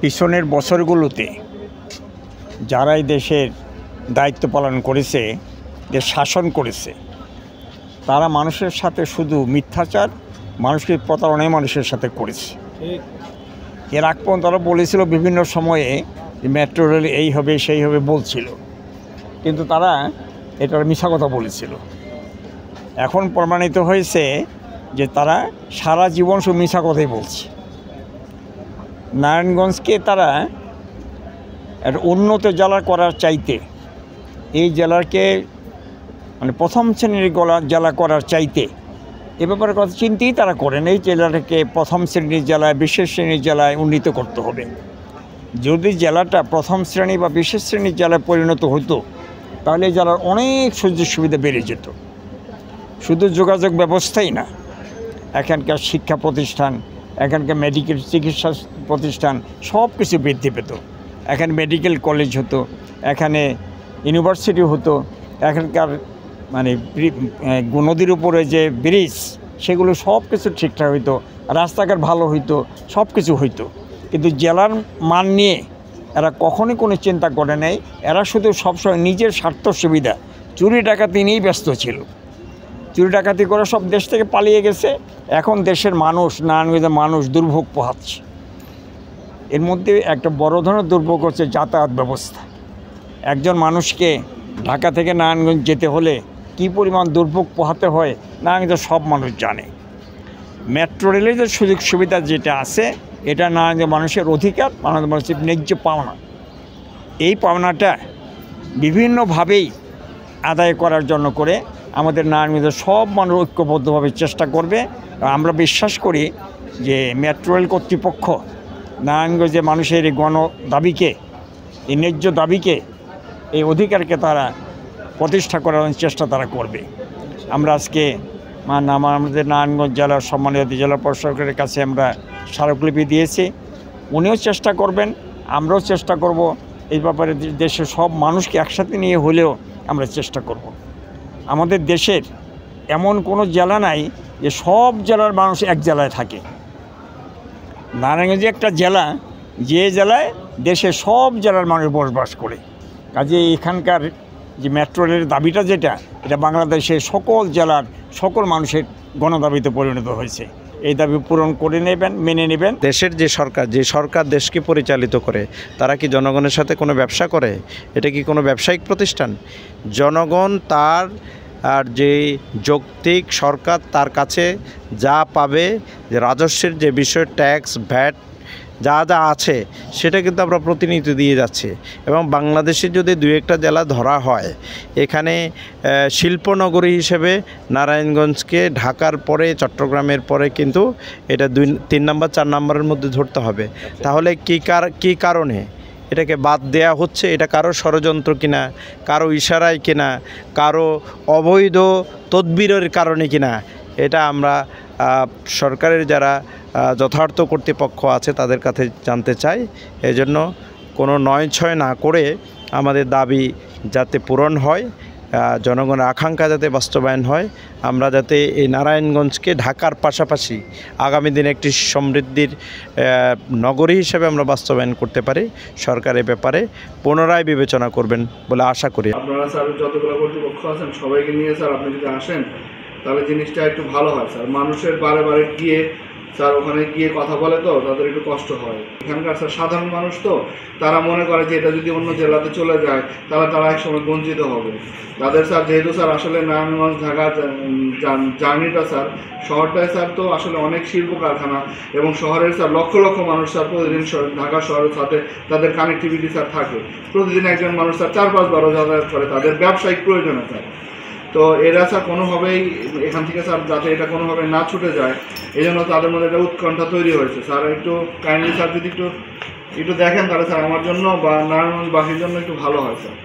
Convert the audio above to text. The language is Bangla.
পিছনের বছরগুলোতে যারা এই দেশের দায়িত্ব পালন করেছে, যে শাসন করেছে, তারা মানুষের সাথে শুধু মিথ্যাচার, মানুষকে প্রতারণায় মানুষের সাথে করেছে। এর আগ পর্যন্ত তারা বলেছিল বিভিন্ন সময়ে মেট্রো রেল এই হবে সেই হবে বলছিল, কিন্তু তারা এটার মিথ্যা কথা বলেছিল। এখন প্রমাণিত হয়েছে যে তারা সারা জীবন শুধু মিথ্যা কথাই বলছে। নারায়ণগঞ্জকে তারা একটা উন্নত জেলা করার চাইতে, এই জেলাকে মানে প্রথম শ্রেণীর জেলা করার চাইতে এ ব্যাপারে কথা চিন্তাই তারা করেন। এই জেলাটাকে প্রথম শ্রেণীর জেলায়, বিশেষ শ্রেণীর জেলায় উন্নীত করতে হবে। যদি জেলাটা প্রথম শ্রেণী বা বিশেষ শ্রেণীর জেলায় পরিণত হতো, তাহলে এই জেলার অনেক সুযোগ সুবিধা বেড়ে যেত। শুধু যোগাযোগ ব্যবস্থাই না, এখানকার শিক্ষা প্রতিষ্ঠান, এখানকার মেডিকেল চিকিৎসা প্রতিষ্ঠান সব কিছু বৃদ্ধি পেত। এখানে মেডিকেল কলেজ হতো, এখানে ইউনিভার্সিটি হতো, এখানকার মানে নদীর উপরে যে ব্রিজ, সেগুলো সব কিছু ঠিকঠাক হইতো, রাস্তাঘাট ভালো হইতো, সব কিছু হইতো। কিন্তু জেলার মান নিয়ে এরা কখনোই কোনো চিন্তা করে নাই। এরা শুধু সবসময় নিজের স্বার্থ সুবিধা, চুরি ডাকাতি নিয়েই ব্যস্ত ছিল। চুরি ডাকাতি করে সব দেশ থেকে পালিয়ে গেছে। এখন দেশের মানুষ, নারায়ণগঞ্জের মানুষ দুর্ভোগ পোহাচ্ছে। এর মধ্যে একটা বড় ধরনের দুর্ভোগ হচ্ছে যাতায়াত ব্যবস্থা। একজন মানুষকে ঢাকা থেকে নারায়ণগঞ্জ যেতে হলে কী পরিমাণ দুর্ভোগ পোহাতে হয় নারায়ণগঞ্জের সব মানুষ জানে। মেট্রো রেলের যে সুযোগ সুবিধা যেটা আছে, এটা নারায়ণগঞ্জের মানুষের অধিকার, মানুষের ন্যায্য পাওনা। এই পাওনাটা বিভিন্নভাবেই আদায় করার জন্য করে আমাদের নারায়ণগঞ্জের সব মানুষ ঐক্যবদ্ধভাবে চেষ্টা করবে। আমরা বিশ্বাস করি যে মেট্রো রেল কর্তৃপক্ষ নারায়ণগঞ্জে মানুষের এই গণ দাবিকে, এই ন্যায্য দাবিকে, এই অধিকারকে তারা প্রতিষ্ঠা করার চেষ্টা তারা করবে। আমরা আজকে আমাদের নারায়ণগঞ্জ জেলার সম্মানিত জেলা প্রশাসকের কাছে আমরা স্মারকলিপি দিয়েছি। উনিও চেষ্টা করবেন, আমরাও চেষ্টা করব। এই ব্যাপারে দেশের সব মানুষকে একসাথে নিয়ে হলেও আমরা চেষ্টা করব। আমাদের দেশের এমন কোনো জেলা নাই যে সব জেলার মানুষ এক জেলায় থাকে। নারায়ণগঞ্জ একটা জেলা, যে জেলায় দেশের সব জেলার মানুষ বসবাস করে। কাজে এখানকার যে মেট্রো রেলের দাবিটা যেটা, এটা বাংলাদেশের সকল জেলার সকল মানুষের গণদাবিতে পরিণত হয়েছে। এই দাবি পূরণ করে নেবেন, মেনে নেবেন। দেশের যে সরকার দেশকে পরিচালিত করে, তারা কি জনগণের সাথে কোনো ব্যবসা করে? এটা কি কোনো ব্যবসায়িক প্রতিষ্ঠান? জনগণ তার আর যে যৌক্তিক সরকার তার কাছে যা পাবে, যে রাজস্বের যে বিষয়, ট্যাক্স, ভ্যাট যা যা আছে, সেটা কিন্তু আমরা প্রতিনিয়ত দিয়ে যাচ্ছি। এবং বাংলাদেশে যদি দুই একটা জেলা ধরা হয়, এখানে শিল্পনগরী হিসেবে নারায়ণগঞ্জকে ঢাকার পরে, চট্টগ্রামের পরে কিন্তু এটা 3 নম্বর 4 নম্বরের মধ্যে ধরতে হবে। তাহলে কী কারণে এটাকে বাদ দেয়া হচ্ছে? এটা কারো ষড়যন্ত্র কিনা, কারো ইশারায় কিনা, কারো অবৈধ তদবিরের কারণে কিনা, এটা আমরা সরকারের যারা যথার্থ কর্তৃপক্ষ আছে তাদের কাছে জানতে চাই। এজন্য কোনো নয়-ছয় না করে আমাদের দাবি যাতে পূরণ হয়, জনগণের আকাঙ্ক্ষা যাতে বাস্তবায়ন হয়, আমরা যাতে এই নারায়ণগঞ্জকে ঢাকার পাশাপাশি আগামী দিনে একটি সমৃদ্ধির নগরী হিসেবে আমরা বাস্তবায়ন করতে পারি, সরকার এ ব্যাপারে পুনরায় বিবেচনা করবেন বলে আশা করি। আপনারা স্যার যতগুলো কর্তৃপক্ষ আছেন সবাইকে নিয়ে স্যার আপনি যদি আসেন, তাহলে জিনিসটা একটু ভালো হয় স্যার। মানুষের বারে বারে গিয়ে স্যার ওখানে গিয়ে কথা বলে তো তাদের একটু কষ্ট হয়। এখানকার স্যার সাধারণ মানুষ তো, তারা মনে করে যে এটা যদি অন্য জেলাতে চলে যায় তাহলে তারা একসময় বঞ্চিত হবে। তাদের স্যার যেহেতু স্যার আসলে নারায়ণগঞ্জ ঢাকা জার্নিটা স্যার, শহরটায় স্যার তো আসলে অনেক শিল্প কারখানা এবং শহরের স্যার লক্ষ লক্ষ মানুষ স্যার প্রতিদিন ঢাকা শহরের সাথে তাদের কানেক্টিভিটি স্যার থাকে। প্রতিদিন একজন মানুষ স্যার 4-5 বার যাতায়াত করে তাদের ব্যবসায়িক প্রয়োজনে স্যার। তো এরা স্যার কোনোভাবেই এখান থেকে স্যার যাতে এটা কোনোভাবে না ছুটে যায়, এই জন্য তাদের মধ্যে একটা উৎকণ্ঠা তৈরি হয়েছে। স্যার একটু কাইন্ডলি স্যার যদি একটু দেখেন তাহলে স্যার আমার জন্য বা নারায়ণগঞ্জবাসীর জন্য একটু ভালো হয় স্যার।